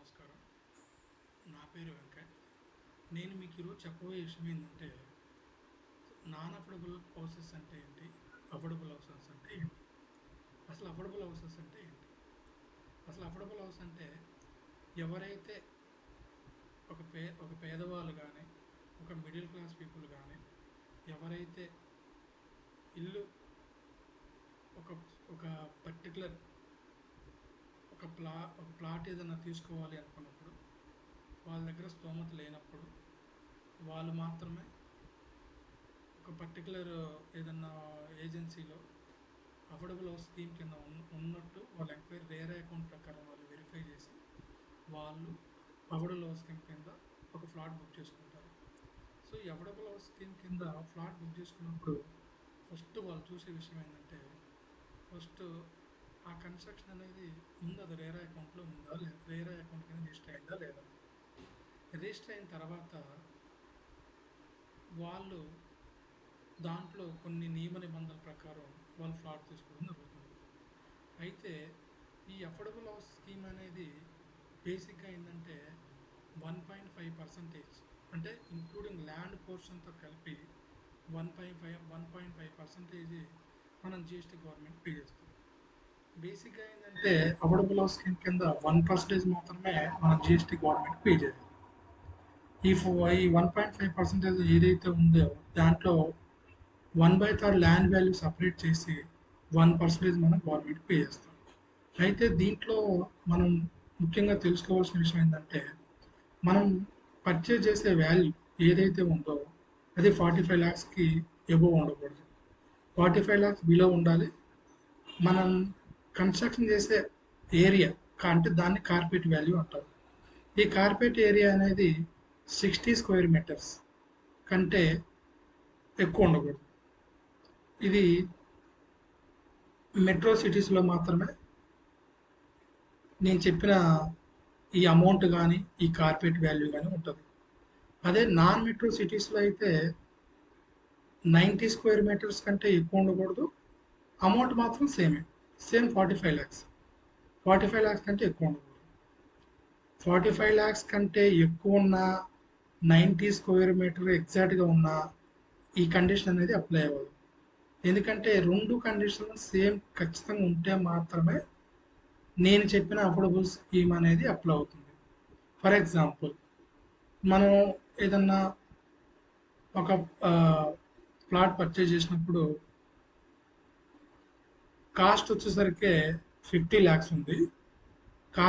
నమస్కారం. నా పేరు వెంకట్. నేను మీకు ఈరోజు చెప్పబోయే విషయం ఏంటంటే, నాన్ అఫోర్డబుల్ హౌసెస్ అంటే ఏంటి? అఫోర్డబుల్ హౌసెస్ అంటే ఏంటి? అసలు అఫోర్డబుల్ హౌసెస్ అంటే ఏంటి? అసలు అఫోర్డబుల్ హౌస్ అంటే ఎవరైతే ఒక పేదవాళ్ళు కానీ, ఒక మిడిల్ క్లాస్ పీపుల్ కానీ, ఎవరైతే ఇల్లు ఒక ఒక పర్టికులర్ ఒక ప్లాట్ ఏదైనా తీసుకోవాలి అనుకున్నప్పుడు, వాళ్ళ దగ్గర స్తోమత లేనప్పుడు, వాళ్ళు మాత్రమే ఒక పర్టికులర్ ఏదన్నా ఏజెన్సీలో అఫోర్డబుల్ హౌస్ స్కీమ్ కింద ఉన్నట్టు వాళ్ళు ఎంక్వైరీ రేరా అకౌంట్ ప్రకారం వాళ్ళు వెరిఫై చేసి వాళ్ళు అఫోర్డబుల్ హౌస్ స్కీమ్ కింద ఒక ఫ్లాట్ బుక్ చేసుకుంటారు. సో ఈ అఫోర్డబుల్ హౌస్ స్కీమ్ కింద ఫ్లాట్ బుక్ చేసుకున్నప్పుడు ఫస్ట్ వాళ్ళు చూసే విషయం ఏంటంటే, ఫస్ట్ ఆ కన్స్ట్రక్షన్ అనేది ముందు అది రేరా అకౌంట్లో ఉందా లేదా, రేరా అకౌంట్ కింద రిజిస్టర్ అయిందా లేదా. రిజిస్టర్ అయిన తర్వాత వాళ్ళు దాంట్లో కొన్ని నియమ నిబంధనల ప్రకారం వాళ్ళు ఫ్లాట్ తీసుకోవడం జరుగుతుంది. అయితే ఈ అఫోర్డబుల్ హౌస్ స్కీమ్ అనేది బేసిక్గా ఏంటంటే 1.5% అంటే ఇంక్లూడింగ్ ల్యాండ్ పోర్షన్తో కలిపి 1.5% మనం జిఎస్టీ గవర్నమెంట్ పే చేస్తాం. బేసిక్గా ఏంటంటే అఫోర్డబుల్ హౌస్ స్కీమ్ కింద 1% మాత్రమే మనం జిఎస్టీ గవర్నమెంట్ పే చేయాలి. ఈ 1.5% ఏదైతే ఉందో దాంట్లో 1/3 ల్యాండ్ వాల్యూ సపరేట్ చేసి 1% మనం గవర్నమెంట్ పే చేస్తాం. అయితే దీంట్లో మనం ముఖ్యంగా తెలుసుకోవాల్సిన విషయం ఏంటంటే, మనం పర్చేజ్ చేసే వాల్యూ ఏదైతే ఉందో అది 45 ల్యాక్స్కి ఎబోవ్ ఉండకూడదు. 45 ల్యాక్స్ బిలో ఉండాలి. మనం కన్స్ట్రక్షన్ చేసే ఏరియా అంటే దాన్ని కార్పెట్ వాల్యూ అంటారు. ఈ కార్పెట్ ఏరియా అనేది 60 స్క్వేర్ మీటర్స్ కంటే ఎక్కువ ఉండకూడదు. ఇది మెట్రో సిటీస్లో మాత్రమే నేను చెప్పిన ఈ అమౌంట్ కానీ ఈ కార్పెట్ వాల్యూ కానీ ఉంటుంది. అదే నాన్ మెట్రో సిటీస్లో అయితే 90 స్క్వేర్ మీటర్స్ కంటే ఎక్కువ ఉండకూడదు. అమౌంట్ మాత్రం సేమ్ 45 ల్యాక్స్. 45 ల్యాక్స్ కంటే ఎక్కువ ఉండకూడదు. 45 ల్యాక్స్ కంటే ఎక్కువ ఉన్న 90 స్క్వేర్ మీటర్ ఎగ్జాక్ట్గా ఉన్న ఈ కండిషన్ అనేది అప్లై అవ్వదు. ఎందుకంటే రెండు కండిషన్లు సేమ్ ఖచ్చితంగా ఉంటే మాత్రమే నేను చెప్పిన అఫోర్డబుల్ స్కీమ్ అనేది అప్లై అవుతుంది. ఫర్ ఎగ్జాంపుల్, మనం ఏదన్నా ఒక ప్లాట్ పర్చేజ్ చేసినప్పుడు కాస్ట్ వచ్చేసరికి 50 ల్యాక్స్ ఉంది.